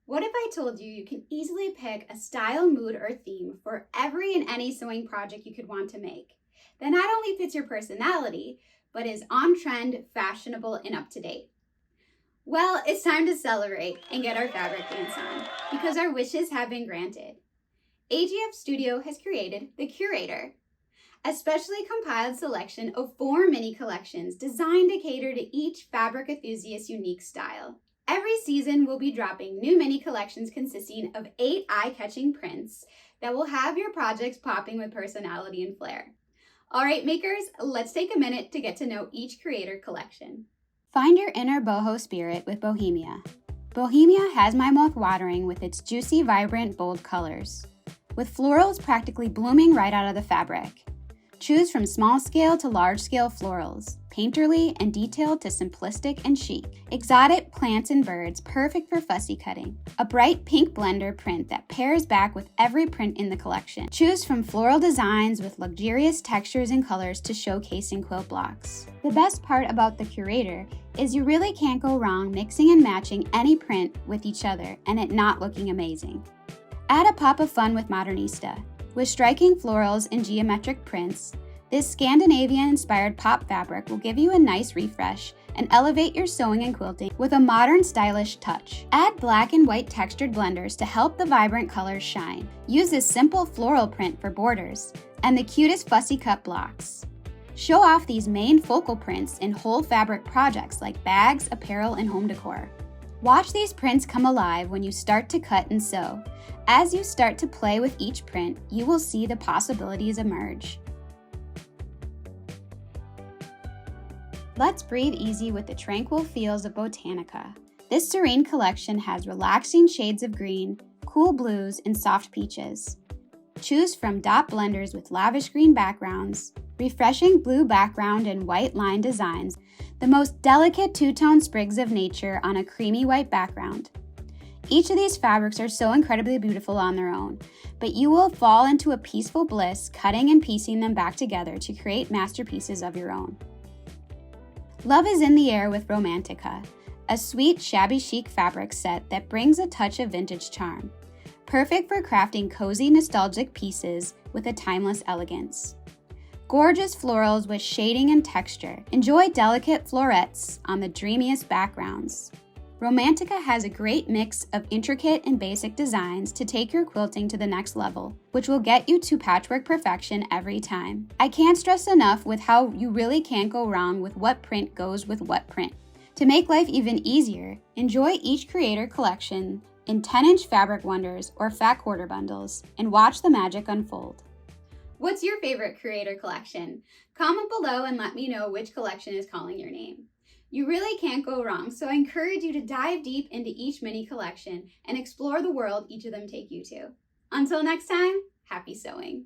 What if I told you you can easily pick a style, mood, or theme for every and any sewing project you could want to make that not only fits your personality, but is on trend, fashionable, and up to date? Well, it's time to celebrate and get our fabric dance on because our wishes have been granted. AGF Studio has created the Cur8tor, a specially compiled selection of 4 mini collections designed to cater to each fabric enthusiast's unique style. Every season, we'll be dropping new mini collections consisting of 8 eye-catching prints that will have your projects popping with personality and flair. All right, makers, let's take a minute to get to know each Cur8tor collection. Find your inner boho spirit with Bohemia. Bohemia has my mouth watering with its juicy, vibrant, bold colors, with florals practically blooming right out of the fabric. Choose from small-scale to large-scale florals, painterly and detailed to simplistic and chic. Exotic plants and birds, perfect for fussy cutting. A bright pink blender print that pairs back with every print in the collection. Choose from floral designs with luxurious textures and colors to showcase in quilt blocks. The best part about the Cur8tor is you really can't go wrong mixing and matching any print with each other and it not looking amazing. Add a pop of fun with Modernista. With striking florals and geometric prints, this Scandinavian-inspired pop fabric will give you a nice refresh and elevate your sewing and quilting with a modern, stylish touch. Add black and white textured blenders to help the vibrant colors shine. Use this simple floral print for borders and the cutest fussy cut blocks. Show off these main focal prints in whole fabric projects like bags, apparel, and home decor. Watch these prints come alive when you start to cut and sew. As you start to play with each print, you will see the possibilities emerge. Let's breathe easy with the tranquil feels of Botanica. This serene collection has relaxing shades of green, cool blues, and soft peaches. Choose from dot blenders with lavish green backgrounds, refreshing blue background and white line designs, the most delicate two-tone sprigs of nature on a creamy white background. Each of these fabrics are so incredibly beautiful on their own, but you will fall into a peaceful bliss cutting and piecing them back together to create masterpieces of your own. Love is in the air with Romantica, a sweet, shabby chic fabric set that brings a touch of vintage charm. Perfect for crafting cozy, nostalgic pieces with a timeless elegance. Gorgeous florals with shading and texture. Enjoy delicate florets on the dreamiest backgrounds. Romantica has a great mix of intricate and basic designs to take your quilting to the next level, which will get you to patchwork perfection every time. I can't stress enough with how you really can't go wrong with what print goes with what print. To make life even easier, enjoy each Cur8tor collection in 10-inch fabric wonders or fat quarter bundles and watch the magic unfold. What's your favorite Cur8tor collection? Comment below and let me know which collection is calling your name. You really can't go wrong, so I encourage you to dive deep into each mini collection and explore the world each of them take you to. Until next time, happy sewing.